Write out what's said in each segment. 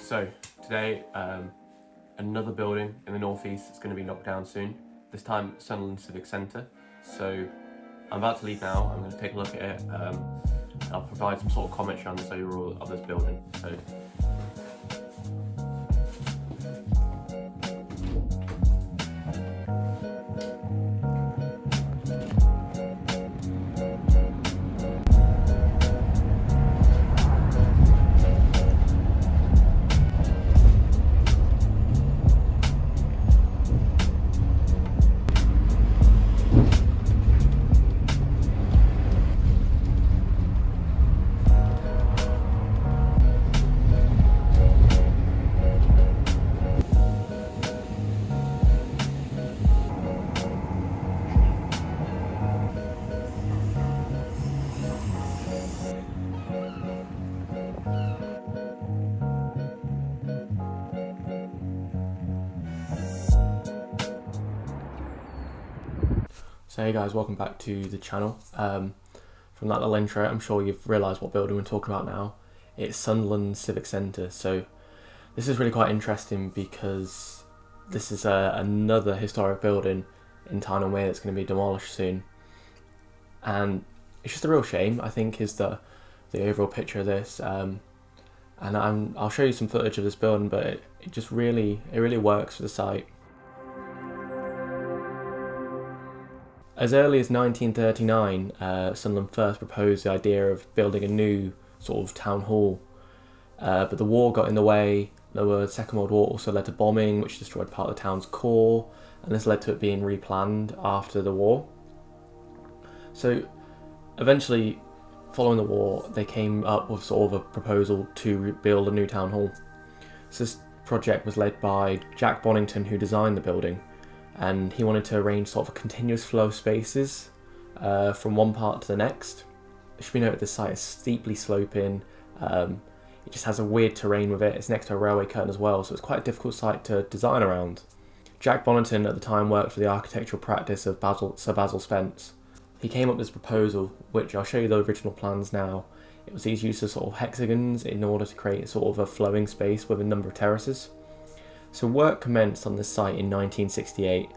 So today, another building in the northeast is going to be knocked down soon. This time, Sunderland Civic Centre. So I'm about to leave now. I'm going to take a look at it. I'll provide some sort of commentary on this overall of this building. So. So hey guys, welcome back to the channel. From that little intro, I'm sure you've realised what building we're talking about now. It's Sunderland Civic Centre. So this is really quite interesting because this is another historic building in Tyne that's going to be demolished soon. And it's just a real shame, I think, is the overall picture of this. And I'll show you some footage of this building, but it just really works for the site. As early as 1939, Sunderland first proposed the idea of building a new sort of town hall, but the war got in the way. The Second World War also led to bombing, which destroyed part of the town's core, and this led to it being replanned after the war. So eventually, following the war, they came up with sort of a proposal to build a new town hall. So this project was led by Jack Bonnington, who designed the building. And he wanted to arrange sort of a continuous flow of spaces from one part to the next. It should be noted this site is steeply sloping. It just has a weird terrain with it. It's next to a railway curtain as well, so it's quite a difficult site to design around. Jack Bonnington at the time worked for the architectural practice of Sir Basil Spence. He came up with this proposal, which I'll show you the original plans now. It was these use of sort of hexagons in order to create sort of a flowing space with a number of terraces. So work commenced on this site in 1968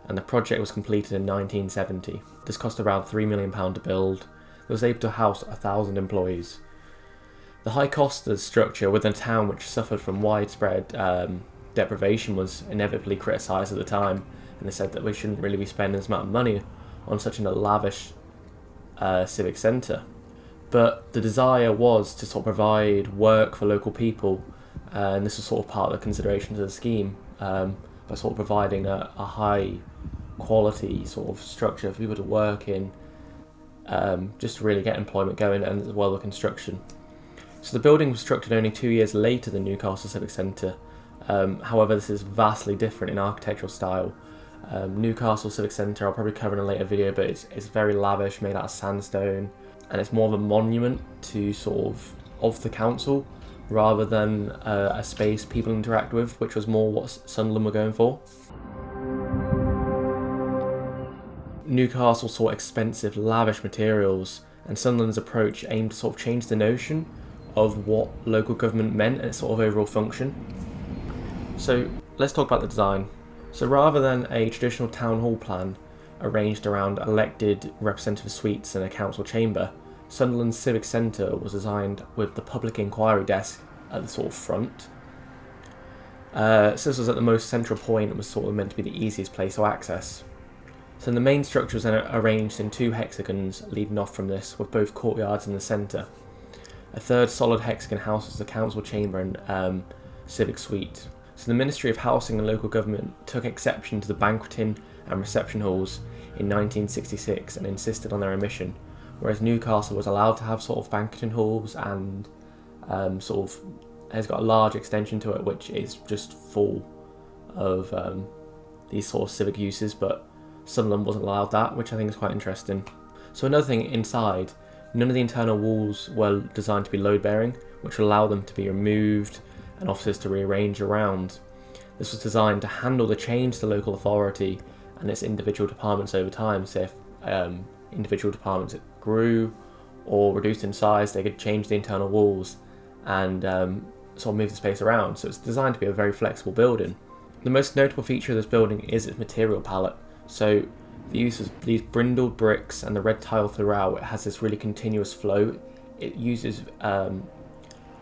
and the project was completed in 1970. This cost around £3 million to build. It was able to house 1,000 employees. The high cost of the structure within a town which suffered from widespread deprivation was inevitably criticised at the time, and they said that we shouldn't really be spending this amount of money on such a lavish civic centre. But the desire was to sort of provide work for local people. And this was sort of part of the considerations of the scheme, by sort of providing a high quality sort of structure for people to work in, just to really get employment going and as well the construction. So the building was constructed only 2 years later than Newcastle Civic Centre. However, this is vastly different in architectural style. Newcastle Civic Centre I'll probably cover in a later video, but it's very lavish, made out of sandstone, and it's more of a monument to sort of the council, rather than a space people interact with, which was more what Sunderland were going for. Newcastle sought expensive, lavish materials, and Sunderland's approach aimed to sort of change the notion of what local government meant and its sort of overall function. So let's talk about the design. So rather than a traditional town hall plan arranged around elected representative suites and a council chamber, Sunderland Civic Centre was designed with the public inquiry desk at the sort of front. So this was at the most central point and was sort of meant to be the easiest place to access. So the main structure was then arranged in 2 hexagons leading off from this, with both courtyards in the centre. A third solid hexagon houses the council chamber and civic suite. So the Ministry of Housing and Local Government took exception to the banqueting and reception halls in 1966 and insisted on their omission, whereas Newcastle was allowed to have sort of banqueting halls and sort of has got a large extension to it which is just full of these sort of civic uses, but Sunderland wasn't allowed that, which I think is quite interesting. So another thing, inside, none of the internal walls were designed to be load bearing, which would allow them to be removed and offices to rearrange around. This was designed to handle the change to local authority and its individual departments over time. So if individual departments grew or reduced in size, they could change the internal walls and sort of move the space around, so it's designed to be a very flexible building. The most notable feature of this building is its material palette. So the use of these brindled bricks and the red tile throughout, it has this really continuous flow. It uses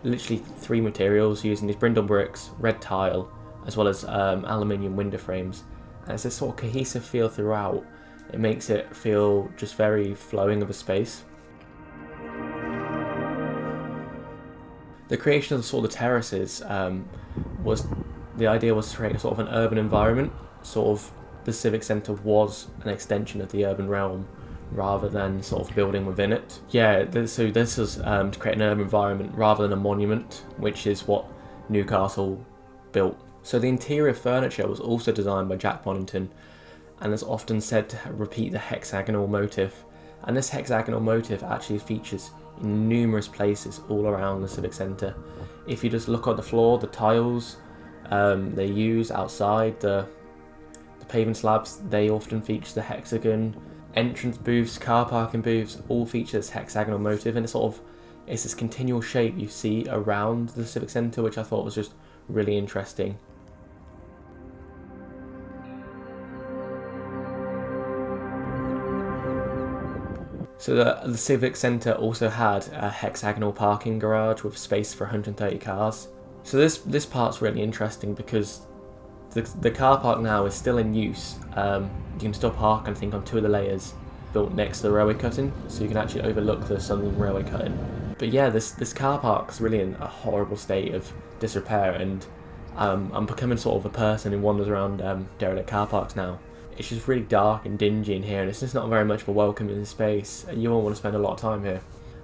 literally 3 materials, using these brindle bricks, red tile, as well as aluminium window frames. And it's this sort of cohesive feel throughout. It makes it feel just very flowing of a space. The creation of the terraces the idea was to create a sort of an urban environment. Sort of the Civic Centre was an extension of the urban realm rather than sort of building within it. So this was to create an urban environment rather than a monument, which is what Newcastle built. So the interior furniture was also designed by Jack Bonnington, and is often said to repeat the hexagonal motif. And this hexagonal motif actually features in numerous places all around the Civic Centre. If you just look on the floor, the tiles they use outside, the paving slabs, they often feature the hexagon. Entrance booths, car parking booths, all feature this hexagonal motif, and it's this continual shape you see around the Civic Centre, which I thought was just really interesting. So the Civic Centre also had a hexagonal parking garage with space for 130 cars. So this part's really interesting because the car park now is still in use. You can still park, I think, on 2 of the layers built next to the railway cutting, so you can actually overlook the Sunderland railway cutting. But yeah, this car park's really in a horrible state of disrepair, and I'm becoming sort of a person who wanders around derelict car parks now. It's just really dark and dingy in here, and it's just not very much of a welcoming space, and you won't want to spend a lot of time here.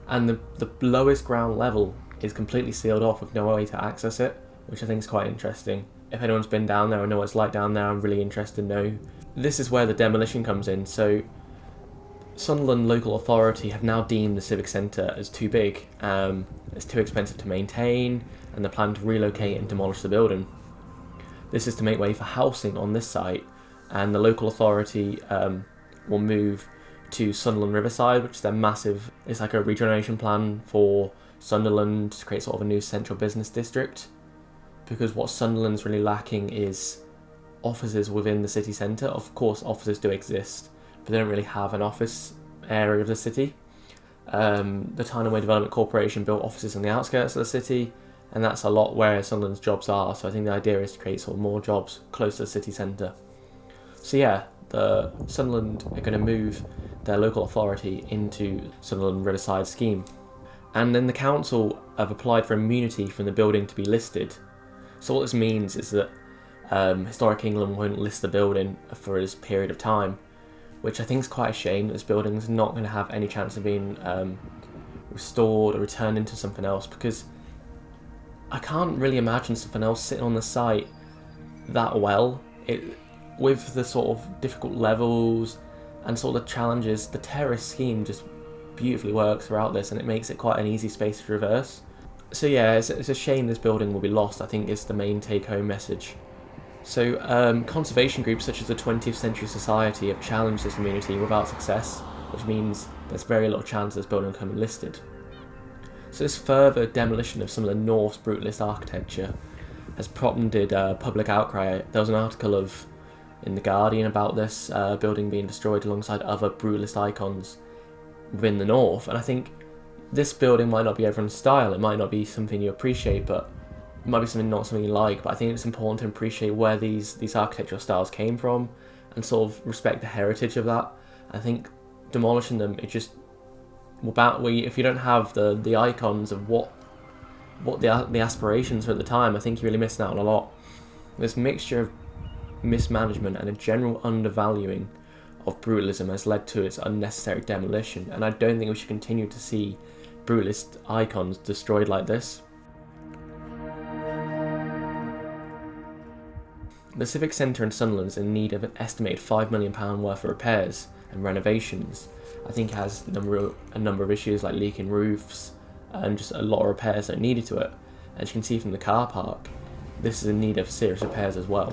And the lowest ground level is completely sealed off with no way to access it, which I think is quite interesting. If anyone's been down there or know what it's like down there, I'm really interested to know. This is where the demolition comes in. So Sunderland local authority have now deemed the Civic Centre as too big, it's too expensive to maintain, and they plan to relocate and demolish the building. This is to make way for housing on this site, and the local authority will move to Sunderland Riverside, which is their massive, it's like a regeneration plan for Sunderland to create sort of a new central business district. Because what Sunderland's really lacking is offices within the city centre. Of course, offices do exist, but they don't really have an office area of the city. The Tyne Development Corporation built offices on the outskirts of the city, and that's a lot where Sunderland's jobs are. So I think the idea is to create sort of more jobs close to the city centre. So yeah, the Sunderland are going to move their local authority into Sunderland Riverside scheme. And then the council have applied for immunity from the building to be listed. So what this means is that Historic England won't list the building for this period of time, which I think is quite a shame. This building is not going to have any chance of being restored or returned into something else, because I can't really imagine something else sitting on the site that well. With the sort of difficult levels and sort of the challenges, the terrace scheme just beautifully works throughout this, and it makes it quite an easy space to traverse. So yeah, it's a shame this building will be lost, I think, is the main take-home message. So conservation groups such as the 20th Century Society have challenged this immunity without success, which means there's very little chance of this building becoming listed. So this further demolition of some of the North's brutalist architecture has prompted public outcry. There was an article in The Guardian about this building being destroyed alongside other brutalist icons within the North, and I think this building might not be everyone's style, it might not be something you appreciate, but it might be not something you like, but I think it's important to appreciate where these architectural styles came from and sort of respect the heritage of that. I think demolishing them, it just, if you don't have the icons of what the aspirations were at the time, I think you're really missing out on a lot. This mixture of mismanagement and a general undervaluing of brutalism has led to its unnecessary demolition, and I don't think we should continue to see brutalist icons destroyed like this. The Civic Centre in Sunderland is in need of an estimated £5 million worth of repairs and renovations. I think it has a number of issues like leaking roofs and just a lot of repairs that are needed to it. As you can see from the car park, this is in need of serious repairs as well.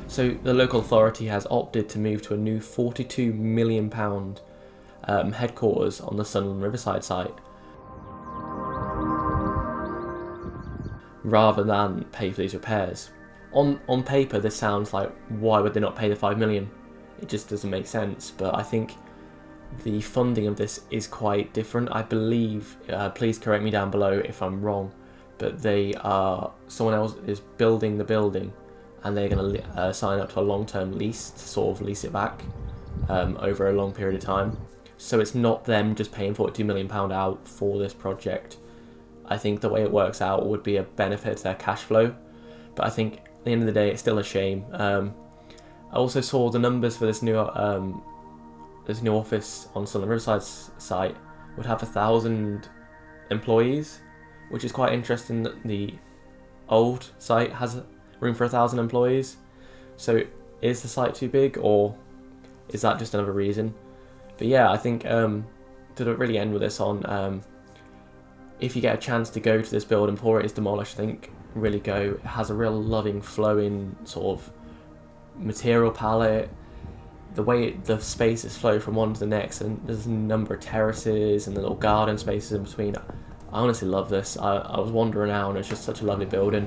So the local authority has opted to move to a new £42 million headquarters on the Sunderland Riverside site. rather than pay for these repairs. On paper, this sounds like, why would they not pay the 5 million? It just doesn't make sense, but I think the funding of this is quite different. I believe, please correct me down below if I'm wrong, but someone else is building the building, and they're going to sign up to a long-term lease to sort of lease it back over a long period of time. So it's not them just paying £42 million out for this project. I think the way it works out would be a benefit to their cash flow, but I think at the end of the day it's still a shame. I also saw the numbers for this new office on Sunderland Riverside's site would have 1,000 employees, which is quite interesting that the old site has room for 1,000 employees. So is the site too big, or is that just another reason? But yeah, I think to really end with this on, if you get a chance to go to this building before it is demolished, I think really go. It has a real loving, flowing sort of material palette. The way the spaces flow from one to the next, and there's a number of terraces and the little garden spaces in between. I honestly love this. I was wandering out and it's just such a lovely building.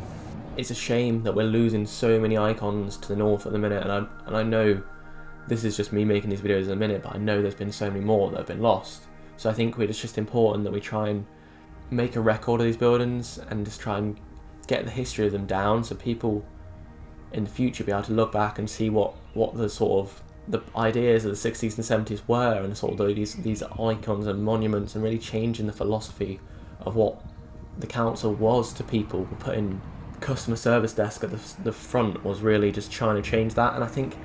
It's a shame that we're losing so many icons to the north at the minute, and I know this is just me making these videos in a minute, but I know there's been so many more that have been lost. So I think it's just important that we try and make a record of these buildings and just try and get the history of them down, so people in the future be able to look back and see what the sort of the ideas of the 60s and 70s were, and sort of these icons and monuments, and really changing the philosophy of what the council was to people. Putting customer service desk at the front was really just trying to change that. And I think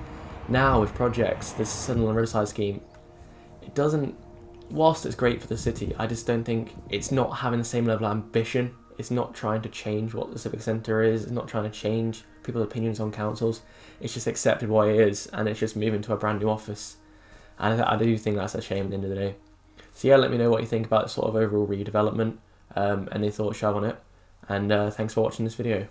now with projects, this Sunderland Riverside scheme, it doesn't, whilst it's great for the city, I just don't think it's not having the same level of ambition. It's not trying to change what the civic centre is. It's not trying to change people's opinions on councils. It's just accepted what it is, and it's just moving to a brand new office. And I do think that's a shame at the end of the day. So yeah, let me know what you think about sort of overall redevelopment, any thoughts you have on it, and thanks for watching this video.